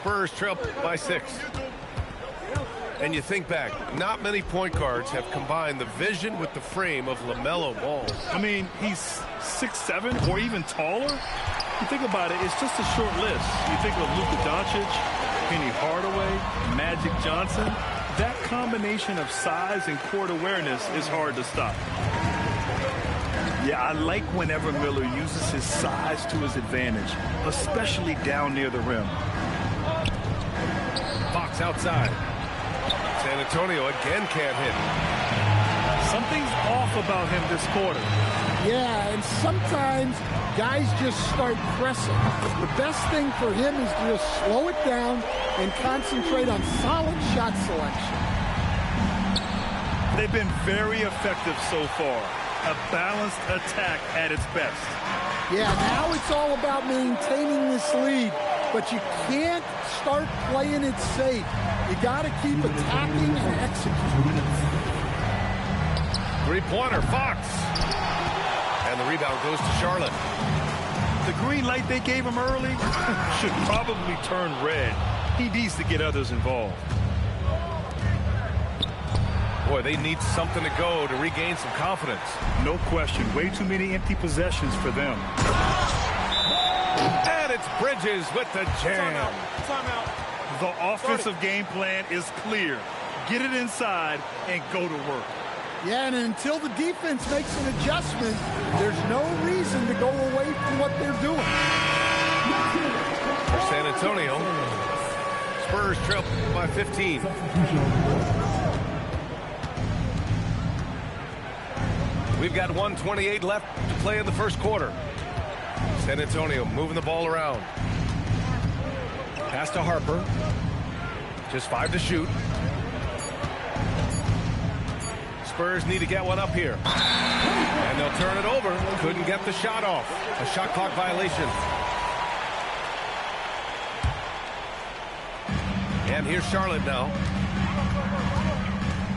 Spurs trail by 6. And you think back, not many point guards have combined the vision with the frame of LaMelo Ball. I mean, he's 6'7" or even taller. You think about it, it's just a short list. You think of Luka Doncic, Penny Hardaway, Magic Johnson. That combination of size and court awareness is hard to stop. Yeah, I like whenever Miller uses his size to his advantage, especially down near the rim. Fox outside. San Antonio again can't hit. Something's off about him this quarter. Yeah, and sometimes guys just start pressing. The best thing for him is to just slow it down and concentrate on solid shot selection. They've been very effective so far. A balanced attack at its best. Yeah, now it's all about maintaining this lead, but you can't start playing it safe. You got to keep attacking and executing. Three-pointer, Fox. And the rebound goes to Charlotte. The green light they gave him early should probably turn red. He needs to get others involved. Boy, they need something to go to regain some confidence. No question. Way too many empty possessions for them. And it's Bridges with the jam. Timeout. The offensive game plan is clear. Get it inside and go to work. Yeah, and until the defense makes an adjustment, there's no reason to go away from what they're doing. For San Antonio, Spurs trail by 15. We've got 1:28 left to play in the first quarter. San Antonio moving the ball around. Pass to Harper. Just 5 to shoot. Spurs need to get one up here. And they'll turn it over. Couldn't get the shot off. A shot clock violation. And here's Charlotte now.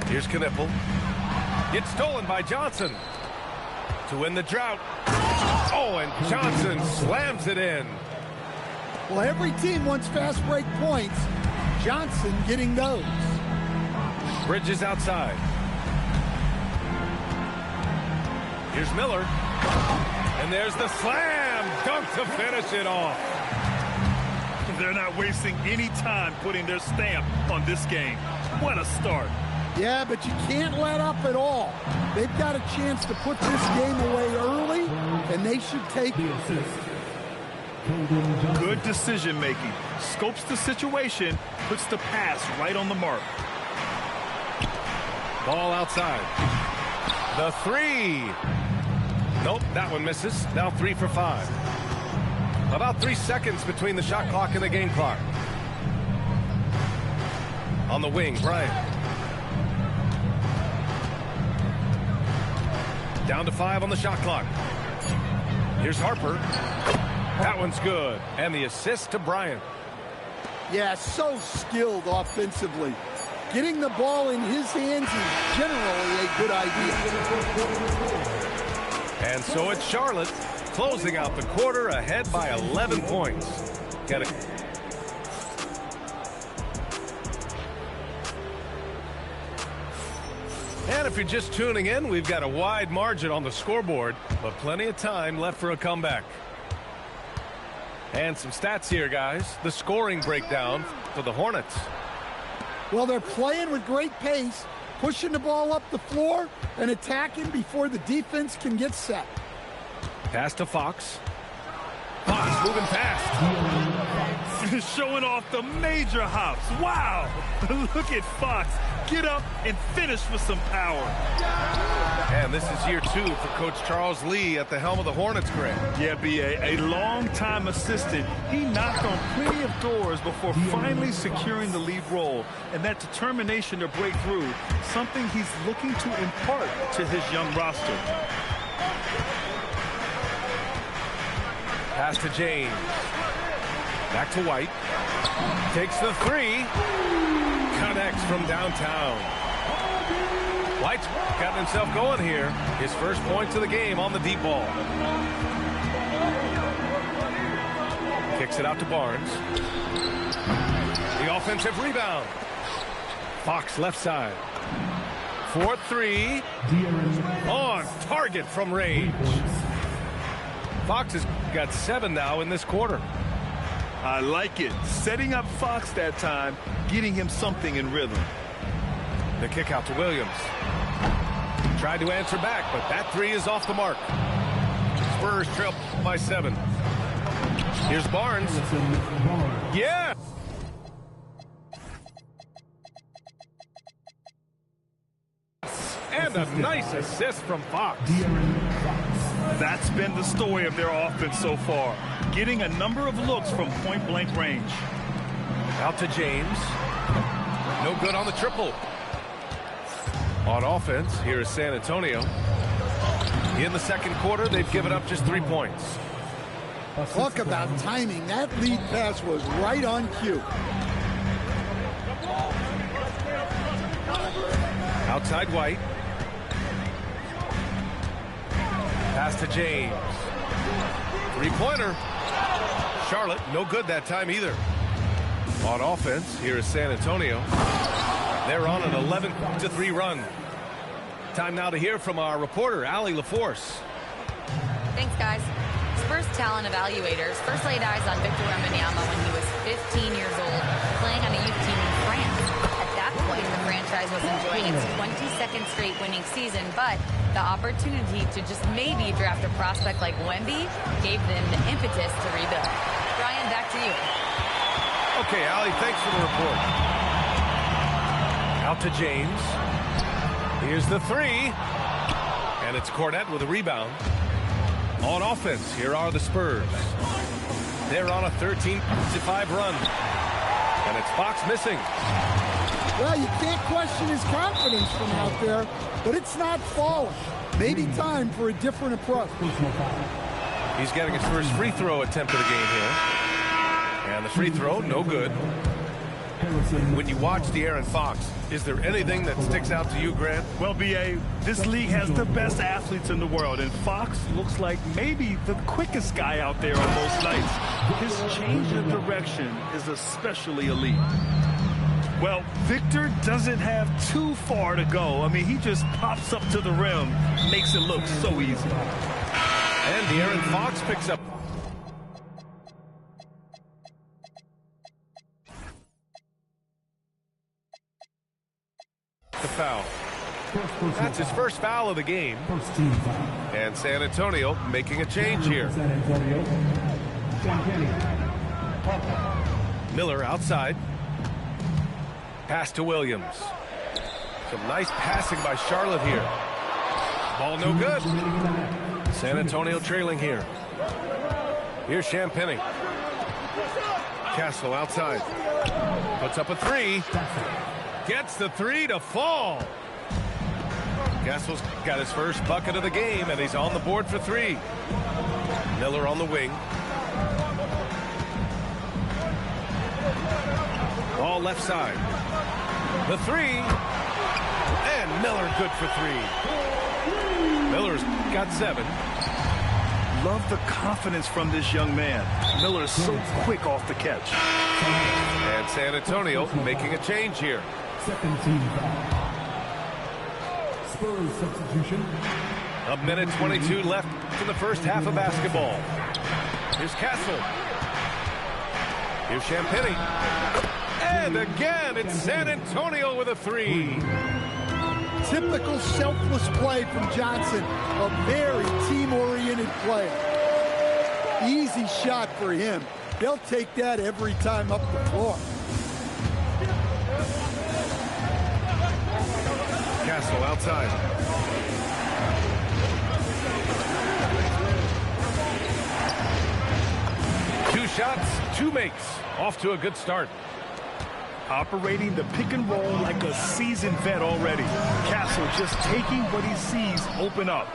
Here's Knipple. It's stolen by Johnson to win the drought. Oh, and Johnson slams it in. Well, every team wants fast break points. Johnson getting those. Bridges outside. Here's Miller. And there's the slam dunk to finish it off. They're not wasting any time putting their stamp on this game. What a start. Yeah, but you can't let up at all. They've got a chance to put this game away early, and they should take it. Good decision making. Scopes the situation, puts the pass right on the mark. Ball outside. The three. Nope, that one misses. Now 3 for 5. About 3 seconds between the shot clock and the game clock. On the wing, Bryant. Down to 5 on the shot clock. Here's Harper. That one's good. And the assist to Bryant. Yeah, so skilled offensively. Getting the ball in his hands is generally a good idea. And so it's Charlotte closing out the quarter ahead by 11 points. Get it. And if you're just tuning in, we've got a wide margin on the scoreboard, but plenty of time left for a comeback. And some stats here, guys. The scoring breakdown for the Hornets. Well, they're playing with great pace, pushing the ball up the floor and attacking before the defense can get set. Pass to Fox. Fox moving fast. Showing off the major hops. Wow. Look at Fox. Get up and finish with some power. And this is year 2 for Coach Charles Lee at the helm of the Hornets, Greg. Yeah, B.A., a long-time assistant. He knocked on plenty of doors before finally securing the lead role. And that determination to break through, something he's looking to impart to his young roster. Pass to James. Back to White. Takes the 3. Connects from downtown. White's gotten himself going here. His first points of the game on the deep ball. Kicks it out to Barnes. The offensive rebound. Fox left side. 4-3. On target from range. Fox has got 7 now in this quarter. I like it. Setting up Fox that time, getting him something in rhythm. The kick out to Williams. Tried to answer back, but that 3 is off the mark. Spurs trail by 7. Here's Barnes. Yeah! And a nice assist from Fox. That's been the story of their offense so far. Getting a number of looks from point-blank range. Out to James. No good on the triple. On offense, here is San Antonio. In the second quarter, they've given up just 3 points. Talk about timing. That lead pass was right on cue. Outside White. Pass to James. Three-pointer. Charlotte, no good that time either. On offense, here is San Antonio. They're on an 11-3 run. Time now to hear from our reporter, Allie LaForce. Thanks, guys. Spurs talent evaluators first laid eyes on Victor Wembanyama when he was 15 years old, playing on a youth team in France. At that point, the franchise was enjoying its 22nd straight winning season, but the opportunity to just maybe draft a prospect like Wemby gave them the impetus to rebuild. Brian, back to you. Okay, Allie, thanks for the report. Out to James. Here's the 3. And it's Cornette with a rebound. On offense, here are the Spurs. They're on a 13-5 run. And it's Fox missing. Well, you can't question his confidence from out there, but it's not falling. Maybe time for a different approach. He's getting his first free throw attempt of the game here. And the free throw, no good. When you watch De'Aaron Fox, is there anything that sticks out to you, Grant? Well, B.A., this league has the best athletes in the world, and Fox looks like maybe the quickest guy out there on most nights. His change of direction is especially elite. Well, Victor doesn't have too far to go. I mean, he just pops up to the rim, makes it look so easy. And De'Aaron Fox picks up. The foul. That's his first foul of the game. And San Antonio making a change here. Miller outside. Pass to Williams. Some nice passing by Charlotte here. Ball no good. San Antonio trailing here. Here's Champagnie. Castle outside. Puts up a 3. Gets the 3 to fall. Castle's got his first bucket of the game, and he's on the board for 3. Miller on the wing. Ball left side. The 3. And Miller good for 3. Miller's got 7. Love the confidence from this young man. Miller is so quick off the catch. And San Antonio making a change here. Second team foul. Spurs substitution. A minute 22 left in the first half of basketball. Here's Castle. Here's Champagnie. And again, it's San Antonio with a 3. Typical selfless play from Johnson. A very team-oriented player. Easy shot for him. They'll take that every time up the floor. Castle outside. Two shots, 2 makes. Off to a good start. Operating the pick and roll like a seasoned vet already. Castle just taking what he sees open up.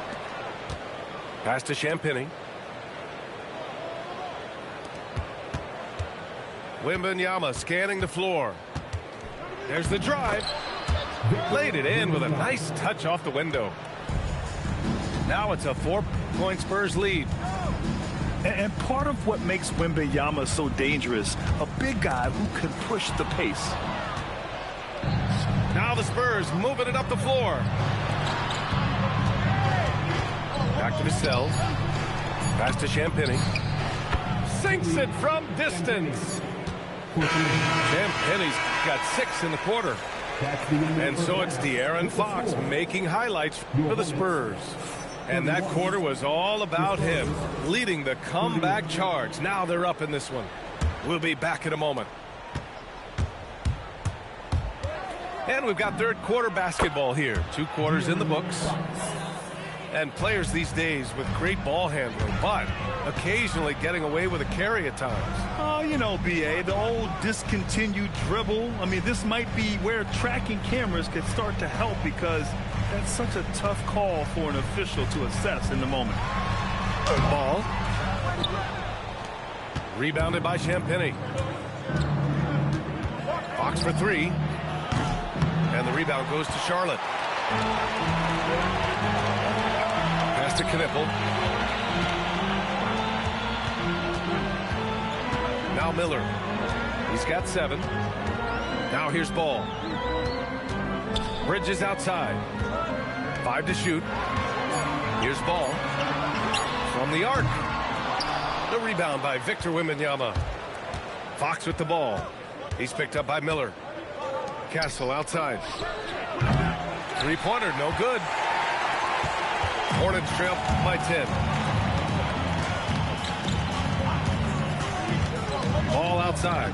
Pass to Champagnie. Wembanyama scanning the floor. There's the drive. Laid it in with a nice touch off the window. Now it's a 4-point Spurs lead. And part of what makes Wembanyama so dangerous, a big guy who can push the pace. Now the Spurs moving it up the floor. Back to Vassell. Pass to Champagnie. Sinks it from distance. Champagnie's got 6 in the quarter. And so it's De'Aaron Fox making highlights for the Spurs. And that quarter was all about him, leading the comeback charge. Now they're up in this one. We'll be back in a moment. And we've got third quarter basketball here. 2 quarters in the books. And players these days with great ball handling, but occasionally getting away with a carry at times. Oh, you know, B.A., the old discontinued dribble. I mean, this might be where tracking cameras could start to help because that's such a tough call for an official to assess in the moment. Ball. Rebounded by Champagnie. Fox for 3. And the rebound goes to Charlotte. Pass to Knipple. Now Miller. He's got 7. Now here's Ball. Bridges outside. 5 to shoot. Here's Ball. From the arc. The rebound by Victor Wembanyama. Fox with the ball. He's picked up by Miller. Castle outside. 3-pointer, no good. Hornets trail by 10. Ball outside.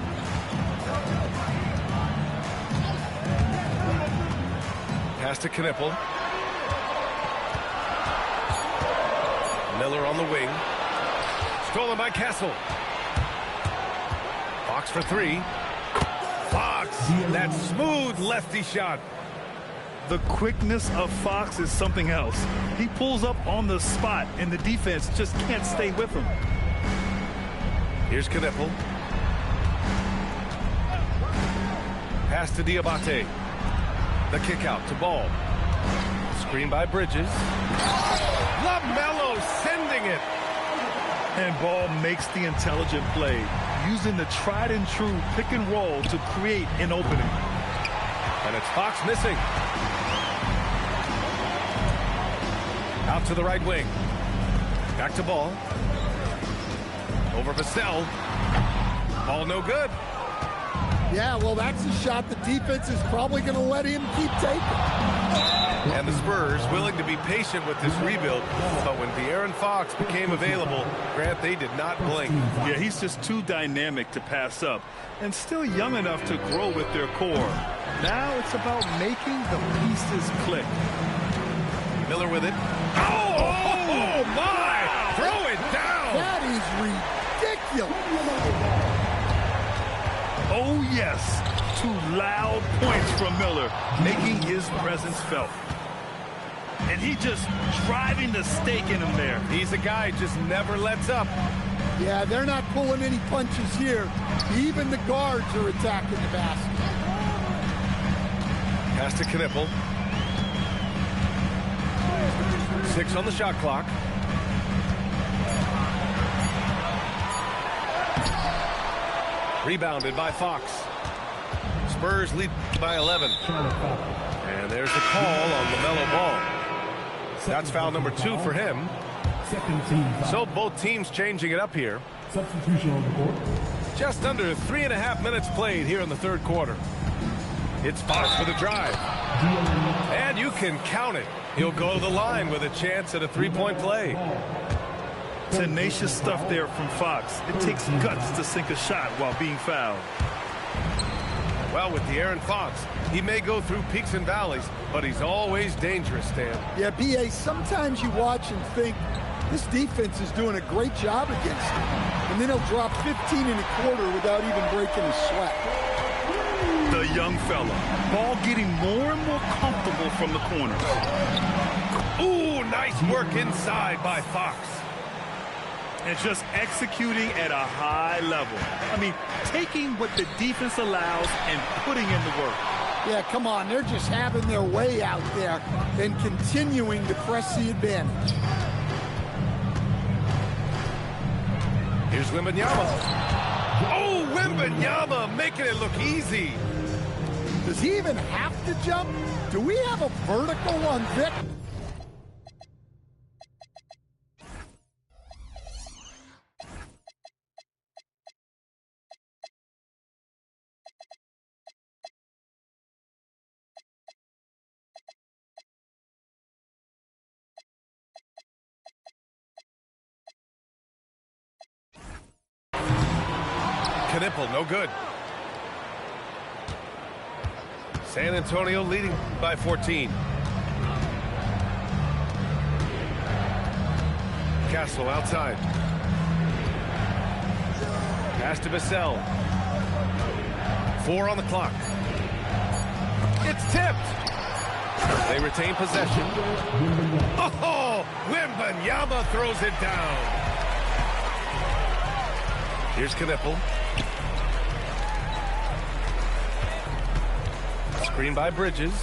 Pass to Knipple. Miller on the wing. Stolen by Castle. Fox for 3. Fox, that smooth lefty shot. The quickness of Fox is something else. He pulls up on the spot, and the defense just can't stay with him. Here's Knipple. Pass to Diabate. The kick out to Ball. Screen by Bridges. LaMelo sending it. And Ball makes the intelligent play, using the tried and true pick and roll to create an opening. And it's Fox missing. Out to the right wing. Back to Ball. Over Vassell. Ball no good. Yeah, well, that's a shot the defense is probably going to let him keep taking. And the Spurs willing to be patient with this rebuild. But when De'Aaron Fox became available, Grant, they did not blink. Yeah, he's just too dynamic to pass up. And still young enough to grow with their core. Now it's about making the pieces click. Miller with it. Oh my! Throw it down! That is ridiculous. Oh, yes. 2 loud points from Miller, making his presence felt. And he just driving the stake in him there. He's a guy just never lets up. Yeah, they're not pulling any punches here. Even the guards are attacking the basket. Pass to Knipple. 6 on the shot clock. Rebounded by Fox. Spurs lead by 11. And there's a call on LaMelo Ball. That's foul number 2 for him. So both teams changing it up here. Substitution on the court. Just under 3.5 minutes played here in the third quarter. It's Fox for the drive. And you can count it. He'll go to the line with a chance at a 3-point play. Tenacious stuff there from Fox. It takes guts to sink a shot while being fouled. Well, with De'Aaron Fox, he may go through peaks and valleys, but he's always dangerous, Stan. Yeah, B.A., sometimes you watch and think this defense is doing a great job against him. And then he'll drop 15 in a quarter without even breaking a sweat. The young fella. Ball getting more and more comfortable from the corner. Ooh, nice work inside by Fox. And just executing at a high level. I mean, taking what the defense allows and putting in the work. Yeah, come on. They're just having their way out there and continuing to press the advantage. Here's Wembanyama. Oh, Wembanyama making it look easy. Does he even have to jump? Do we have a vertical on Vic? Knipple, no good. San Antonio leading by 14. Castle outside. Pass to Vassell. 4 on the clock. It's tipped. They retain possession. Oh, Wembanyama throws it down. Here's Knipple. Screen by Bridges.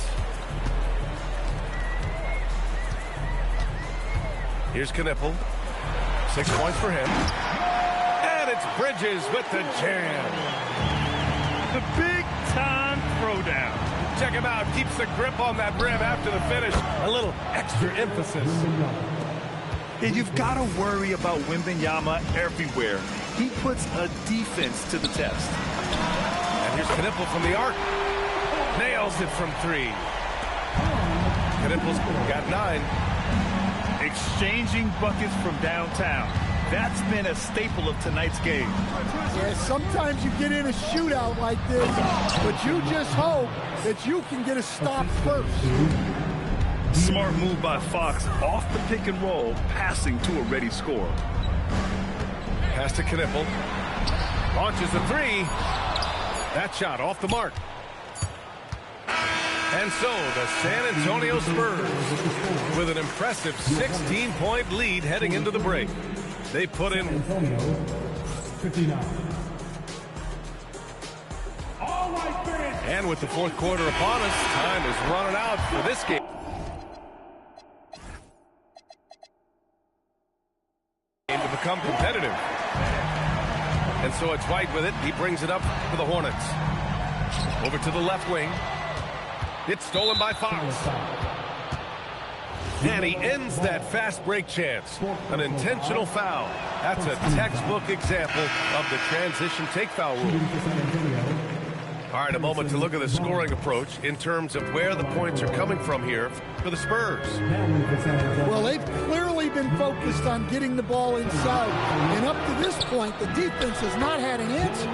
Here's Knipple. 6 points for him. And it's Bridges with the jam. The big-time throwdown. Check him out. Keeps the grip on that rim after the finish. A little extra emphasis. And you've got to worry about Wembanyama everywhere. He puts a defense to the test. And here's Knipple from the arc. Nails it from 3. Knipple's got 9. Exchanging buckets from downtown. That's been a staple of tonight's game. Yeah, sometimes you get in a shootout like this, but you just hope that you can get a stop first. Smart move by Fox off the pick and roll, passing to a ready scorer. Pass to Knipple. Launches the 3. That shot off the mark. And so the San Antonio Spurs with an impressive 16-point lead heading into the break. They put in 59. And with the fourth quarter upon us, time is running out for this game. To become competitive. And so it's White with it. He brings it up for the Hornets. Over to the left wing. It's stolen by Fox. And he ends that fast break chance. An intentional foul. That's a textbook example of the transition take foul rule. All right, a moment to look at the scoring approach in terms of where the points are coming from here for the Spurs. Well, they've clearly been focused on getting the ball inside. And up to this point, the defense has not had an answer.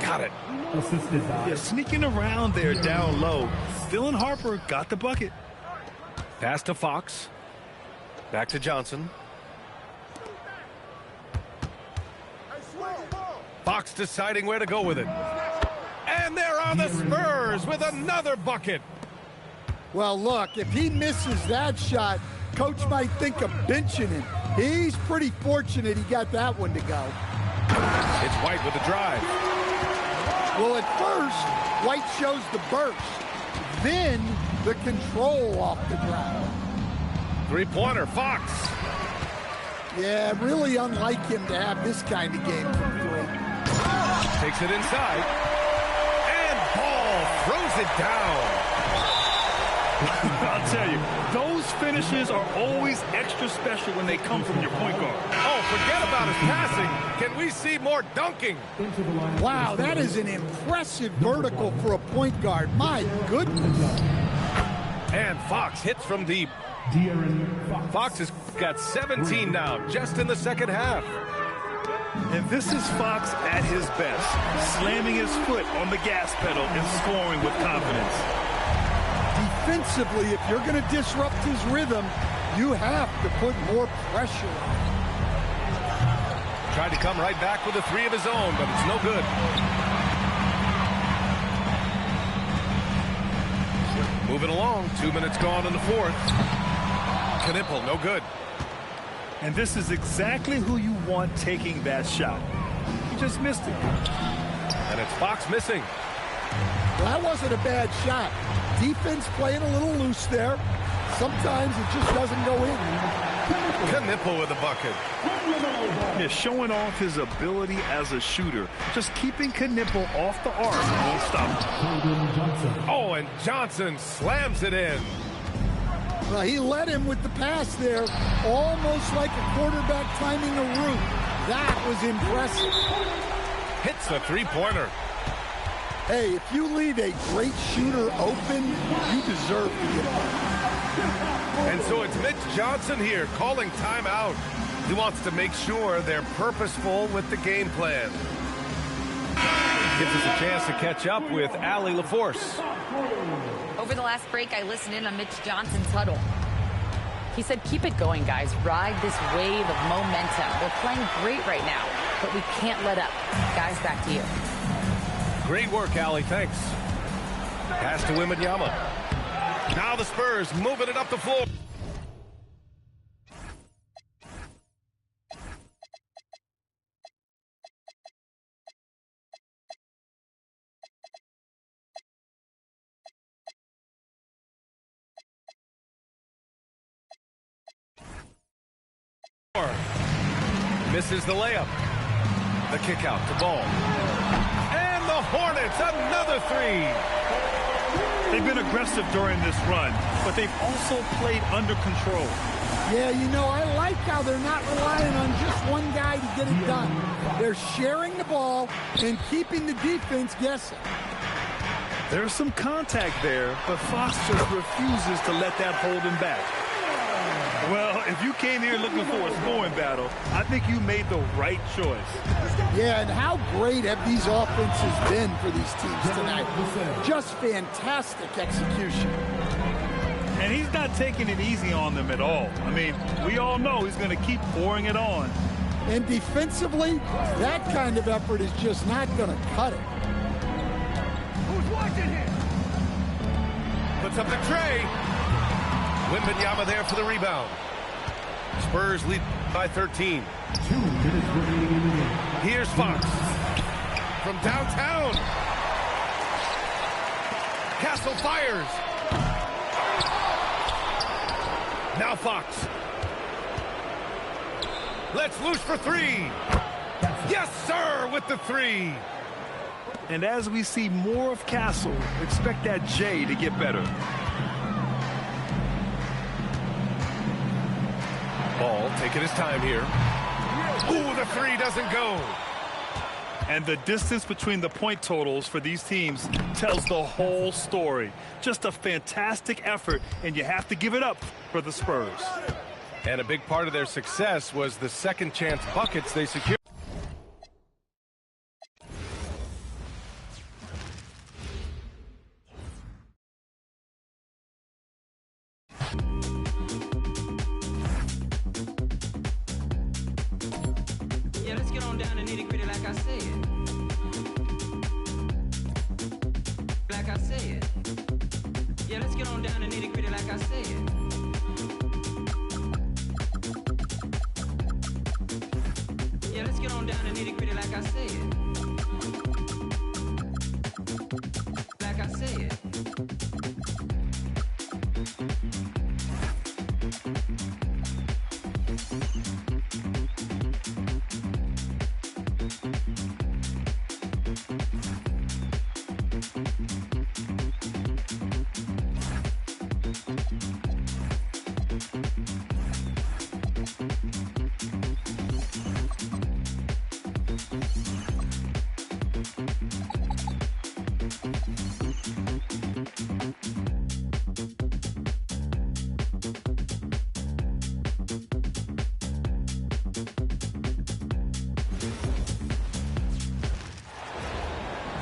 Got it. Yeah, sneaking around there down low. Dylan Harper got the bucket. Pass to Fox. Back to Johnson. Fox deciding where to go with it. And there are the Spurs with another bucket. Well, look, if he misses that shot, coach might think of benching him. He's pretty fortunate he got that one to go. It's White with the drive. Well, at first, White shows the burst, then the control off the drive. Three-pointer, Fox. Yeah, really unlike him to have this kind of game from 3. Takes it inside. And Ball throws it down. I'll tell you, those finishes are always extra special when they come from your point guard. Oh, forget about his passing. Can we see more dunking? Wow, that is an impressive vertical for a point guard. My goodness. And Fox hits from deep. Fox has got 17 now, just in the second half. And this is Fox at his best, slamming his foot on the gas pedal and scoring with confidence. Defensively, if you're going to disrupt his rhythm, you have to put more pressure on him. Tried to come right back with a 3 of his own, but it's no good. Moving along, 2 minutes gone in the fourth. Knipple, no good. And this is exactly who you want taking that shot. He just missed it. And it's Fox missing. Well, that wasn't a bad shot. Defense playing a little loose there. Sometimes it just doesn't go in. Knipple with a bucket. Yeah, showing off his ability as a shooter. Just keeping Knipple off the arc won't stop him. Oh, and Johnson slams it in. Well, he led him with the pass there, almost like a quarterback timing a route. That was impressive. Hits a three-pointer. Hey, if you leave a great shooter open, you deserve to get one. And so it's Mitch Johnson here calling timeout. He wants to make sure they're purposeful with the game plan. Gives us a chance to catch up with Allie LaForce. Over the last break, I listened in on Mitch Johnson's huddle. He said, keep it going, guys. Ride this wave of momentum. We're playing great right now, but we can't let up. Guys, back to you. Great work, Allie. Thanks. Pass to Wembanyama. Now the Spurs moving it up the floor. Misses the layup. The kick out to Ball. And the Hornets, another three. They've been aggressive during this run, but they've also played under control. Yeah, you know, I like how they're not relying on just one guy to get it done. They're sharing the ball and keeping the defense guessing. There's some contact there, but Fox just refuses to let that hold him back. Well, if you came here looking for a scoring battle, I think you made the right choice. Yeah, and how great have these offenses been for these teams tonight? Just fantastic execution. And he's not taking it easy on them at all. I mean, we all know he's going to keep pouring it on. And defensively, that kind of effort is just not going to cut it. Who's watching here? Puts up the tray. Wembanyama there for the rebound. Spurs lead by 13. Here's Fox from downtown. Castle fires. Now Fox. Let's loose for three. Yes, sir, with the three. And as we see more of Castle, expect that J to get better. Ball taking his time here. Ooh, the three doesn't go. And the distance between the point totals for these teams tells the whole story. Just a fantastic effort, and you have to give it up for the Spurs. And a big part of their success was the second chance buckets they secured. Yeah, let's get on down to nitty-gritty like I said. Like I said. Yeah, let's get on down to nitty-gritty like I said. Yeah, let's get on down to nitty-gritty like I said. Like I said.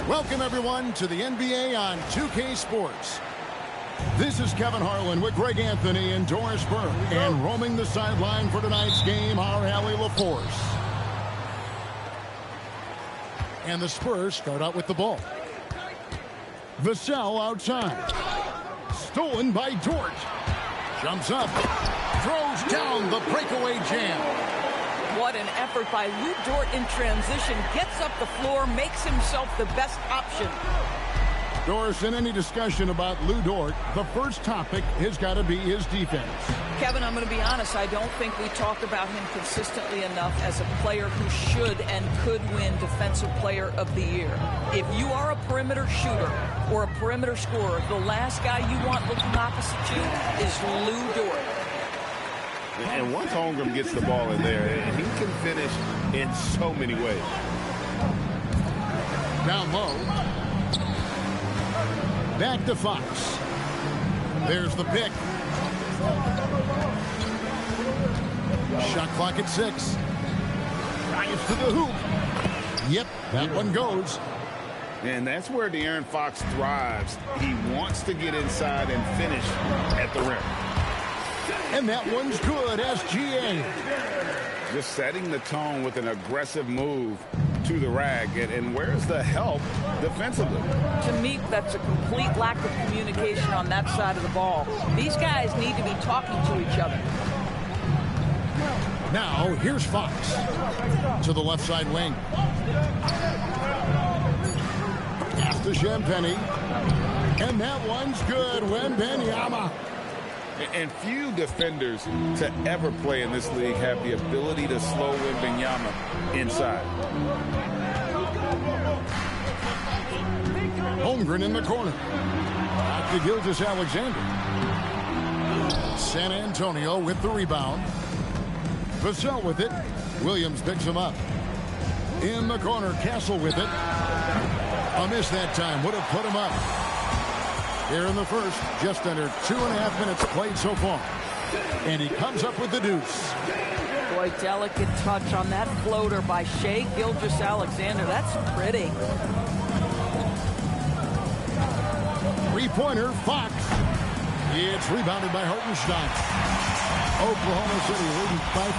Welcome, everyone, to the NBA on 2K Sports. This is Kevin Harlan with Greg Anthony and Doris Burke. And roaming the sideline for tonight's game, our Allie LaForce. And the Spurs start out with the ball. Vassell outside. Stolen by Dort. Jumps up. Throws down the breakaway jam. What an effort by Lou Dort in transition. Gets up the floor, makes himself the best option. Doris, in any discussion about Lou Dort, the first topic has got to be his defense. Kevin, I'm going to be honest. I don't think we talk about him consistently enough as a player who should and could win Defensive Player of the Year. If you are a perimeter shooter or a perimeter scorer, the last guy you want looking opposite you is Lou Dort. And once Holmgren gets the ball in there, he can finish in so many ways. Down low. Back to Fox. There's the pick. Shot clock at 6. Drives to the hoop. Yep, that one goes. And that's where De'Aaron Fox thrives. He wants to get inside and finish at the rim. And that one's good, SGA. Just setting the tone with an aggressive move to the rag. And where's the help defensively? To me, that's a complete lack of communication on that side of the ball. These guys need to be talking to each other. Now, here's Fox to the left side wing. Pass to Champagnie. And that one's good. Wembanyama. And few defenders to ever play in this league have the ability to slow Wembanyama inside. Holmgren in the corner. Back to Gilgeous-Alexander. San Antonio with the rebound. Vassell with it. Williams picks him up. In the corner, Castle with it. A miss that time. Would have put him up. Here in the first, just under 2.5 minutes played so far. And he comes up with the deuce. Boy, delicate touch on that floater by Shai Gilgeous-Alexander. That's pretty. Three-pointer, Fox. It's rebounded by Hartenstein. Oklahoma City leading by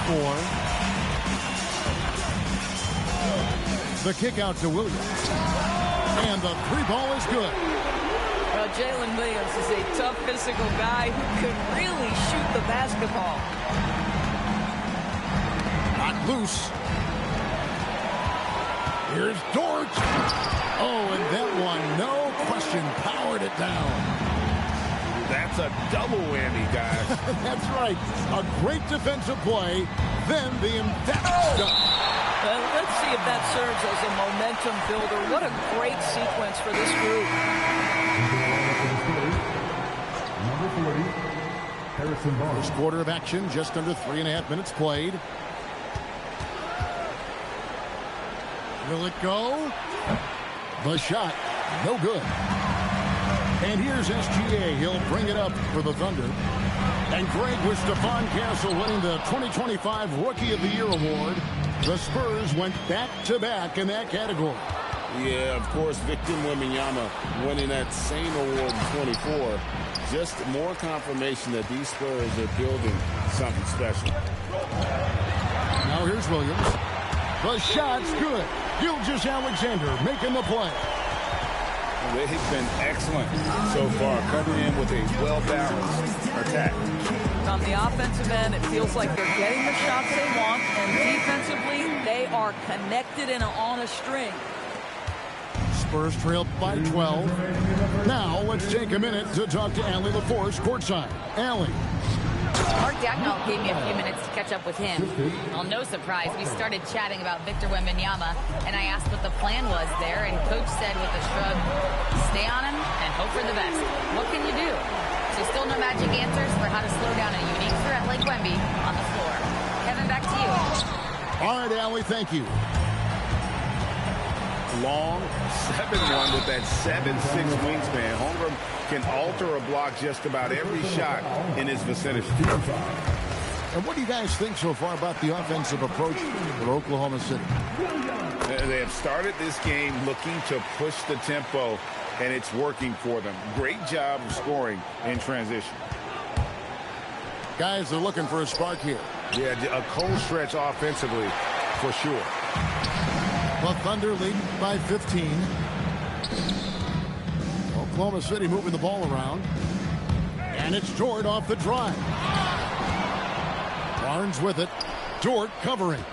4. The kick out to Williams. And the three ball is good. Well, Jalen Williams is a tough physical guy who can really shoot the basketball. Not loose. Here's Dort. Oh, and that one, no question, powered it down. That's a double whammy, guys. That's right. A great defensive play, then the emphatic dunk. Let's see if that serves as a momentum builder. What a great sequence for this group. Number 40, Harrison Barnes. First quarter of action, just under 3.5 minutes played. Will it go? The shot, no good. And here's SGA. He'll bring it up for the Thunder. And Greg with Stephon Castle winning the 2025 Rookie of the Year award. The Spurs went back-to-back in that category. Yeah, of course, Victor Wembanyama winning that same award in 24. Just more confirmation that these Spurs are building something special. Now here's Williams. The shot's good. Gilgeous-Alexander making the play. They've been excellent so far, coming in with a well-balanced attack. On the offensive end, it feels like they're getting the shots they want, and defensively, they are connected and on a string. Spurs trail by 12. Now let's take a minute to talk to Allie LaForce courtside. Allie. Mark Dagnall gave me a few minutes to catch up with him. Well, no surprise, we started chatting about Victor Wembanyama, and I asked what the plan was there, and Coach said with a shrug, stay on him and hope for the best. What can you do? So still no magic answers for how to slow down a unique threat like Wemby on the floor. Kevin, back to you. All right, Allie, thank you. Long 7'1" with that 7'6" wingspan. Holmgren can alter a block just about every shot in his vicinity. And what do you guys think so far about the offensive approach for Oklahoma City? They have started this game looking to push the tempo, and it's working for them. Great job of scoring in transition. Guys are looking for a spark here. Yeah, a cold stretch offensively for sure. The Thunder leading by 15. Oklahoma City moving the ball around. And it's Dort off the drive. Barnes with it. Dort covering.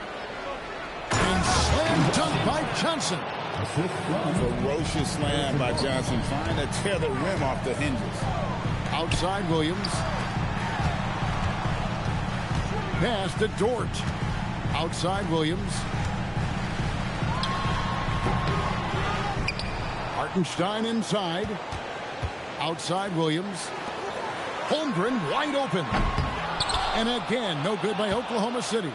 And slam dunk by Johnson. Ferocious slam by Johnson, trying to tear the rim off the hinges. Outside Williams. Pass to Dort. Outside Williams. Hartenstein inside. Outside Williams. Holmgren wide open. And again, no good by Oklahoma City.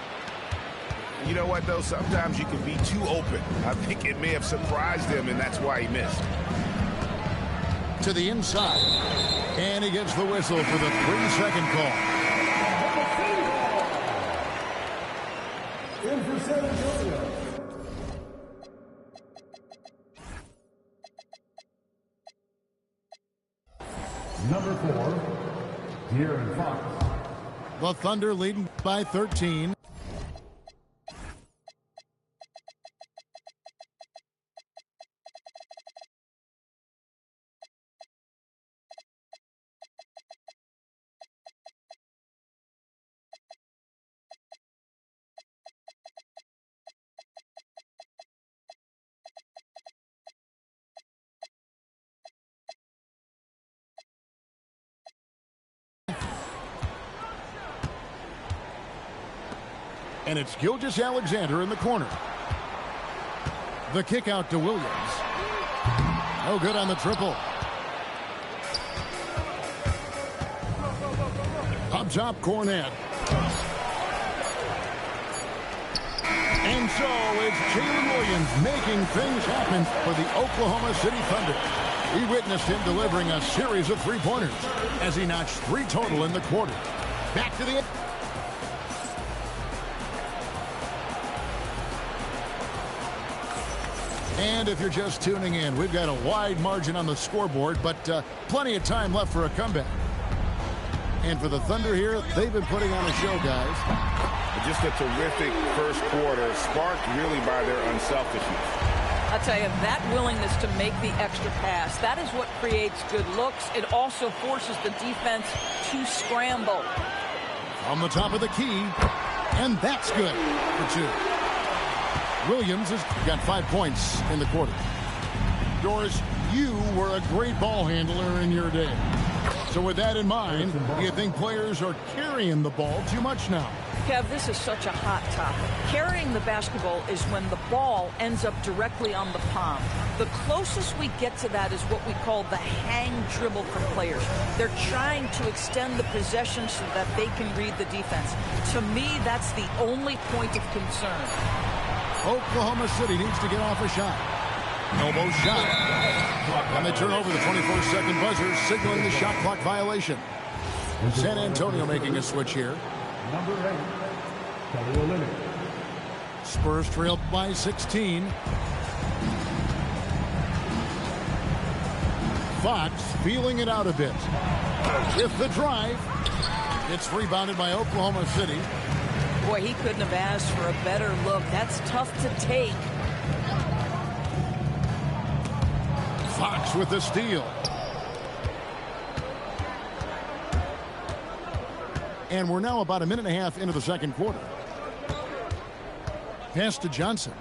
You know what, though? Sometimes you can be too open. I think it may have surprised him, and that's why he missed. To the inside. And he gets the whistle for the 3-second call. In for San Antonio. Number 4, De'Aaron Fox. The Thunder leading by 13. And it's Gilgeous-Alexander in the corner. The kick out to Williams. No good on the triple. Up top, Cornet. And so it's Jalen Williams making things happen for the Oklahoma City Thunder. We witnessed him delivering a series of three-pointers as he notched 3 total in the quarter. Back to the... And if you're just tuning in, we've got a wide margin on the scoreboard, but plenty of time left for a comeback. And for the Thunder here, they've been putting on a show, guys. Just a terrific first quarter, sparked really by their unselfishness. I'll tell you, that willingness to make the extra pass, that is what creates good looks. It also forces the defense to scramble. On the top of the key, and that's good for 2. Williams has got 5 points in the quarter. Doris, you were a great ball handler in your day. So with that in mind, do you think players are carrying the ball too much now? Kev, this is such a hot topic. Carrying the basketball is when the ball ends up directly on the palm. The closest we get to that is what we call the hang dribble for players. They're trying to extend the possession so that they can read the defense. To me, that's the only point of concern. Oklahoma City needs to get off a shot. Elbow shot. And they turn over the 24-second buzzer, signaling the shot clock violation. San Antonio making a switch here. Number 8, Kelly Olynyk. Spurs trail by 16. Fox feeling it out a bit. With the drive. It's rebounded by Oklahoma City. Boy, he couldn't have asked for a better look. That's tough to take. Fox with the steal. And we're now about a minute and a half into the second quarter. Pass to Johnson.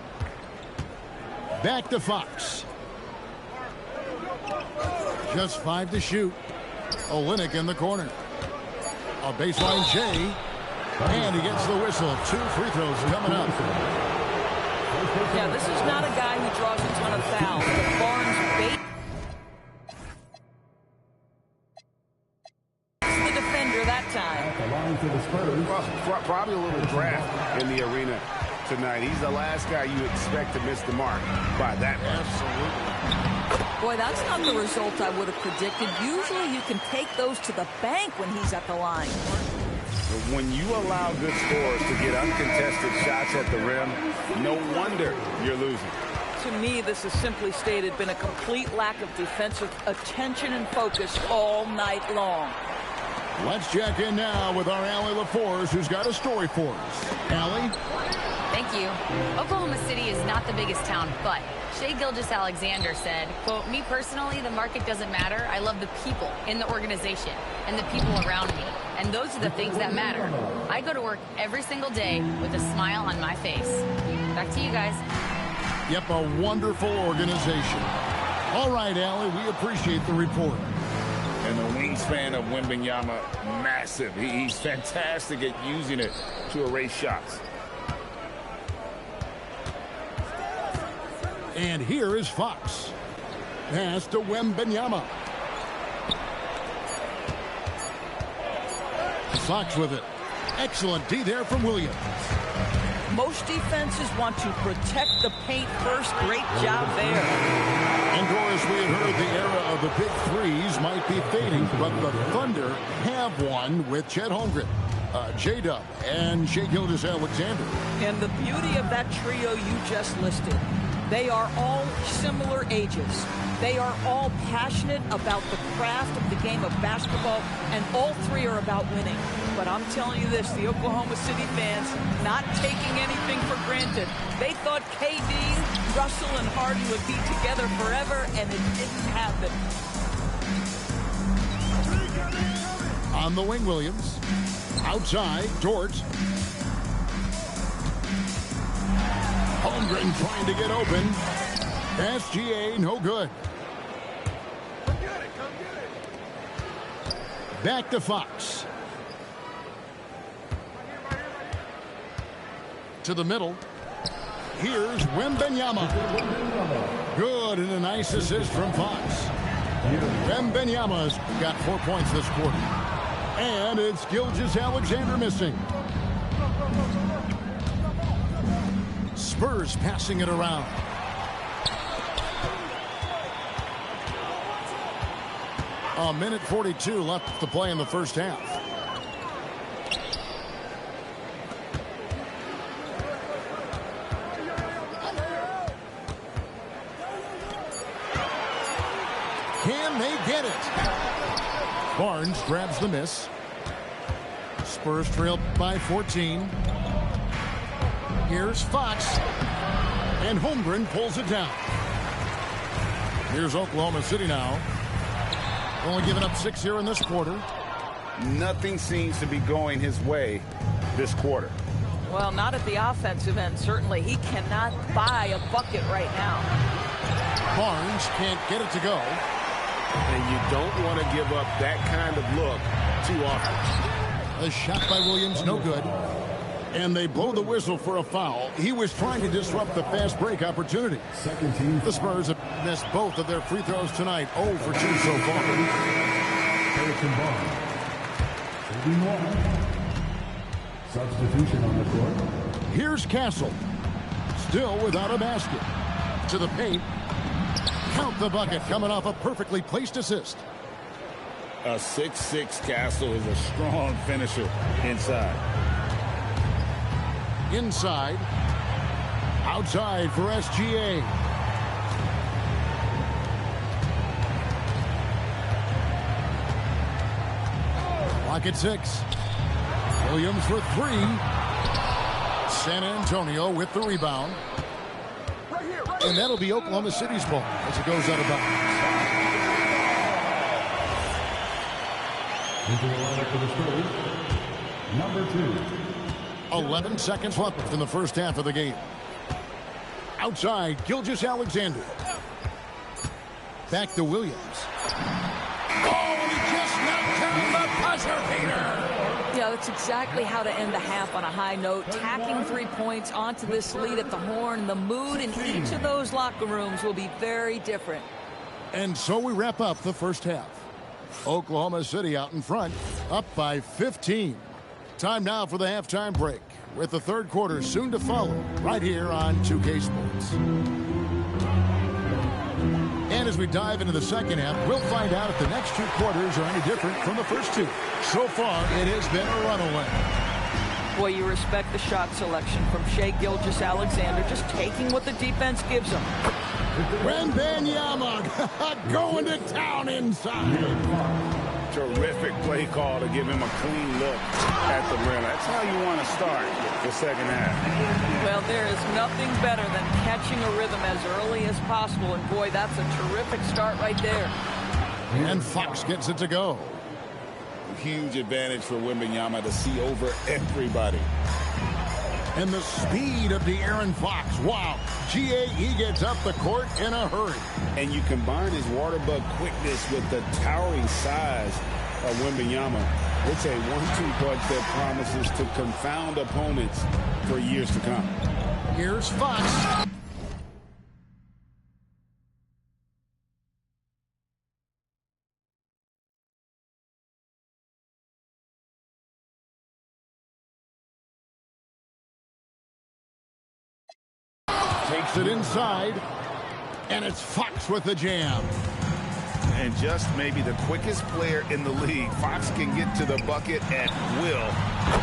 Back to Fox. Just 5 to shoot. Olynyk in the corner. A baseline J. And he gets the whistle. 2 free throws coming up. Yeah, this is not a guy who draws a ton of fouls. But Barnes bait the defender that time. Well, probably a little draft in the arena tonight. He's the last guy you expect to miss the mark by that much. Absolutely. Boy, that's not the result I would have predicted. Usually you can take those to the bank when he's at the line. When you allow good scorers to get uncontested shots at the rim, no wonder you're losing. To me, this has simply stated been a complete lack of defensive attention and focus all night long. Let's check in now with our Allie LaForce, who's got a story for us. Allie? Thank you. Oklahoma City is not the biggest town, but Shai Gilgeous-Alexander said, quote, "Me personally, the market doesn't matter. I love the people in the organization and the people around me. And those are the things that matter. I go to work every single day with a smile on my face." Back to you guys. Yep, a wonderful organization. All right, Allie, we appreciate the report. And the wingspan of Wembanyama, massive. He's fantastic at using it to erase shots. And here is Fox. Pass to Wembanyama. Fox with it. Excellent D there from Williams. Most defenses want to protect the paint first. Great job there. And Doris, we had heard the era of the big threes might be fading, but the Thunder have one with Chet Holmgren, J-Dub, and Shai Gilgeous-Alexander. And the beauty of that trio you just listed, they are all similar ages. They are all passionate about the craft of the game of basketball, and all three are about winning. But I'm telling you this, the Oklahoma City fans, not taking anything for granted. They thought KD, Russell, and Harden would be together forever, and it didn't happen. On the wing, Williams. Outside, Dort. Holmgren trying to get open. SGA, no good. Back to Fox. To the middle. Here's Wembanyama. Good, and a nice assist from Fox. Wembanyama's got 4 points this quarter. And it's Gilgeous-Alexander missing. Spurs passing it around. A minute 42 left to play in the first half. Can they get it? Barnes grabs the miss. Spurs trailed by 14. Here's Fox. And Holmgren pulls it down. Here's Oklahoma City now. Only giving up 6 here in this quarter. Nothing seems to be going his way this quarter. Well, not at the offensive end, certainly. He cannot buy a bucket right now. Barnes can't get it to go. And you don't want to give up that kind of look too often. A shot by Williams, no good. And they blow the whistle for a foul. He was trying to disrupt the fast break opportunity. Second team. The Spurs have missed both of their free throws tonight. 0 for 2 so far. Harrison Barnes. 31. Substitution on the court. Here's Castle. Still without a basket. To the paint. Count the bucket coming off a perfectly placed assist. A 6'6" Castle is a strong finisher inside. Inside. Outside for SGA. Clock at 6. Williams for 3. San Antonio with the rebound. And that'll be Oklahoma City's ball as it goes out of bounds. Into the lineup for the Spurs, number 2. 11 seconds left in the first half of the game. Outside, Gilgeous-Alexander. Back to Williams. Oh, and he just knocked down the buzzer beater. Yeah, that's exactly how to end the half on a high note. Tacking 3 points onto this lead at the horn. The mood in each of those locker rooms will be very different. And so we wrap up the first half. Oklahoma City out in front, up by 15. Time now for the halftime break, with the third quarter soon to follow, right here on 2K Sports. And as we dive into the second half, we'll find out if the next 2 quarters are any different from the first 2. So far, it has been a runaway. Boy, you respect the shot selection from Shai Gilgeous-Alexander, just taking what the defense gives him. Wembanyama going to town inside. Terrific play call to give him a clean look at the rim. That's how you want to start the second half. Well, there is nothing better than catching a rhythm as early as possible. And, boy, that's a terrific start right there. And Fox gets it to go. Huge advantage for Wembanyama to see over everybody. And the speed of De'Aaron Fox. Wow. GAE gets up the court in a hurry. And you combine his water bug quickness with the towering size of Wembanyama. It's a 1-2 punch that promises to confound opponents for years to come. Here's Fox. Takes it inside, and it's Fox with the jam. And just maybe the quickest player in the league. Fox can get to the bucket at will.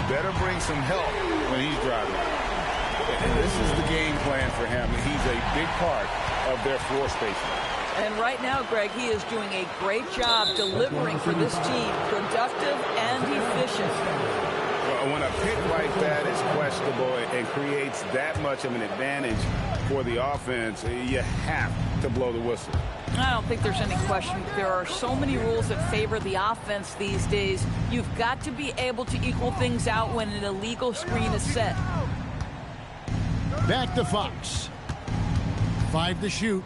Better bring some help when he's driving. And this is the game plan for him. He's a big part of their floor spacing. And right now, Greg, he is doing a great job delivering for this team. Productive and efficient. When a pick like that is questionable and creates that much of an advantage for the offense, you have to blow the whistle. I don't think there's any question. There are so many rules that favor the offense these days. You've got to be able to equal things out when an illegal screen is set. Back to Fox. 5 to shoot.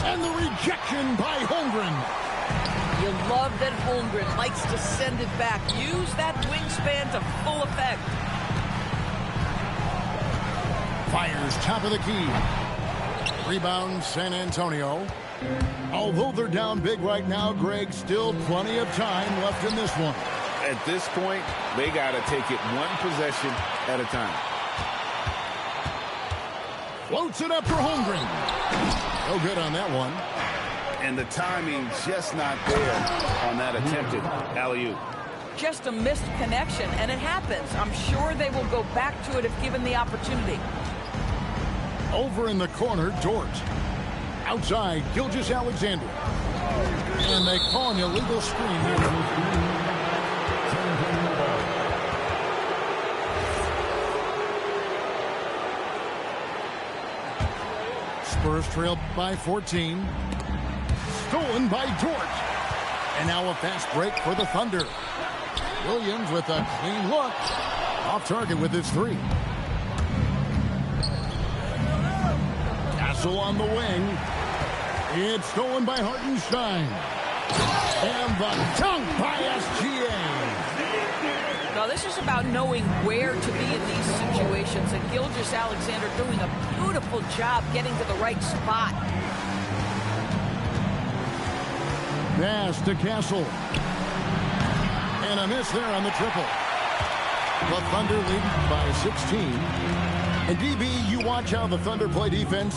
And the rejection by Holmgren. You love that Holmgren likes to send it back. Use that wingspan to full effect. Fires top of the key. Rebound San Antonio. Although they're down big right now, Greg, still plenty of time left in this one. At this point, they got to take it one possession at a time. Floats it up for Holmgren. No good on that one. And the timing just not there on that attempted alley-oop. Just a missed connection, and it happens. I'm sure they will go back to it if given the opportunity. Over in the corner, Dort. Outside, Gilgeous-Alexander. And they call an illegal screen here. Spurs trailed by 14. Stolen by Dort. And now a fast break for the Thunder. Williams with a clean look. Off target with his 3. Castle on the wing. It's stolen by Hartenstein. And the dunk by SGA. Now this is about knowing where to be in these situations. And Gilgeous-Alexander doing a beautiful job getting to the right spot. Pass to Castle. And a miss there on the triple. The Thunder lead by 16. And DB, you watch how the Thunder play defense.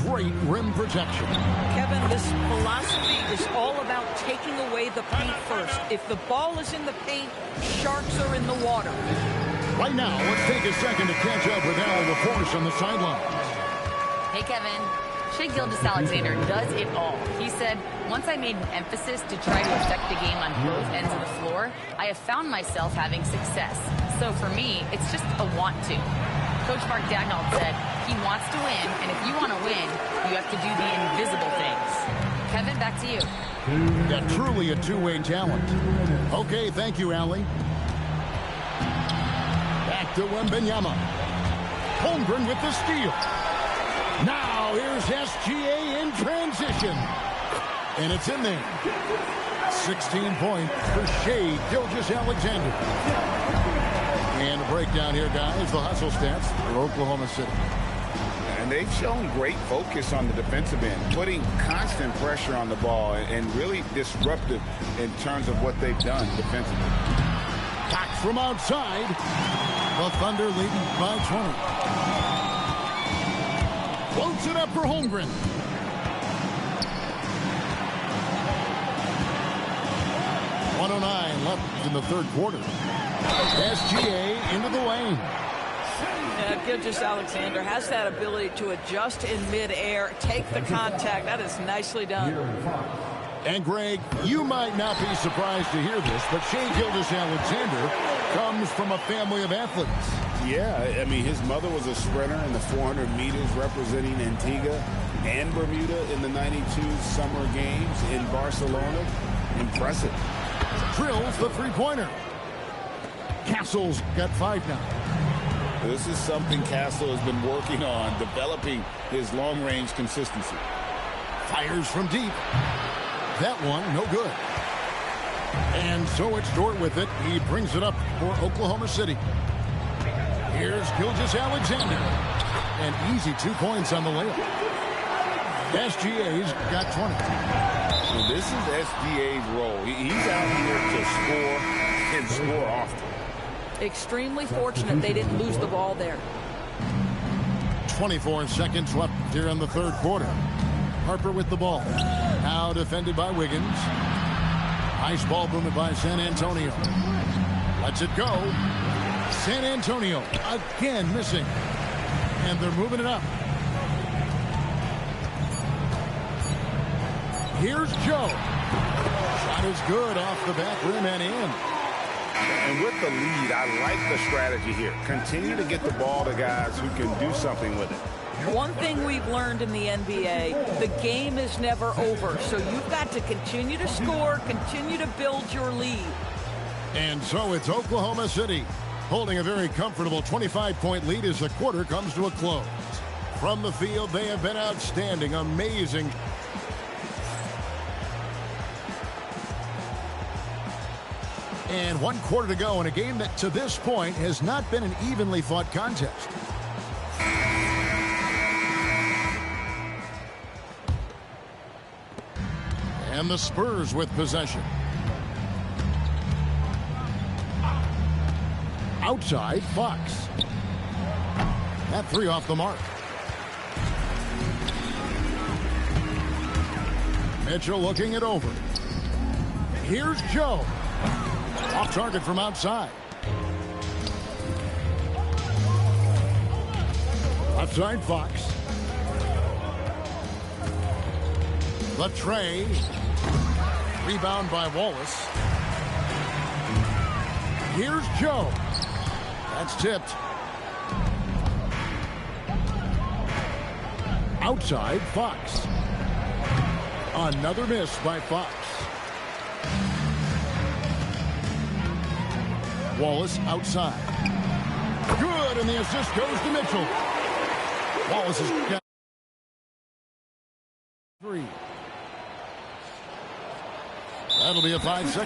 Great rim protection. Kevin, this philosophy is all about taking away the paint first. If the ball is in the paint, sharks are in the water. Right now, let's take a second to catch up with Al LaForce on the sidelines. Hey, Kevin. Shai Gilgeous-Alexander does it all. He said, once I made an emphasis to try to affect the game on both ends of the floor, I have found myself having success. So for me, it's just a want to. Coach Mark Daigneault said, he wants to win, and if you want to win, you have to do the invisible things. Kevin, back to you. Yeah, truly a two-way talent. Okay, thank you, Allie. Back to Wembanyama. Holmgren with the steal. Now here's SGA in transition. And it's in there. 16 points for Shai Gilgeous-Alexander. And a breakdown here, guys. The hustle stats for Oklahoma City. And they've shown great focus on the defensive end, putting constant pressure on the ball and really disruptive in terms of what they've done defensively. Cox from outside. The Thunder leading by 20. Floats it up for Holmgren. .109 left in the third quarter. SGA into the lane. Yeah, Gilgeous-Alexander has that ability to adjust in midair, take the contact. That is nicely done. And Greg, you might not be surprised to hear this, but Shai Gilgeous-Alexander comes from a family of athletes. Yeah, I mean, his mother was a sprinter in the 400 meters representing Antigua and Bermuda in the 92 Summer Games in Barcelona. Impressive. Drills the three-pointer. Castle's got 5 now. This is something Castle has been working on, developing his long-range consistency. Fires from deep. That one, no good. And so it's Dort with it. He brings it up for Oklahoma City. Here's Gilgeous-Alexander. An easy 2 points on the layup. SGA's got 20. So this is SGA's role. He's out here to score and score often. Extremely fortunate they didn't lose the ball there. 24 seconds left here in the third quarter. Harper with the ball. Now defended by Wiggins. Nice ball movement by San Antonio. Lets it go. San Antonio again missing. And they're moving it up. Here's Joe. Shot is good off the back rim and in. And with the lead, I like the strategy here. Continue to get the ball to guys who can do something with it. One thing we've learned in the NBA, the game is never over. So you've got to continue to score, continue to build your lead. And so it's Oklahoma City holding a very comfortable 25-point lead as the quarter comes to a close. From the field, they have been outstanding, amazing. And 1 quarter to go in a game that to this point has not been an evenly fought contest. And the Spurs with possession. Outside, Fox. That 3 off the mark. Mitchell looking it over. Here's Joe. Off target from outside. Outside Fox. The tray. Rebound by Wallace. Here's Joe. That's tipped. Outside Fox. Another miss by Fox. Wallace outside. Good, and the assist goes to Mitchell. Wallace has got 3. That'll be a 5-second.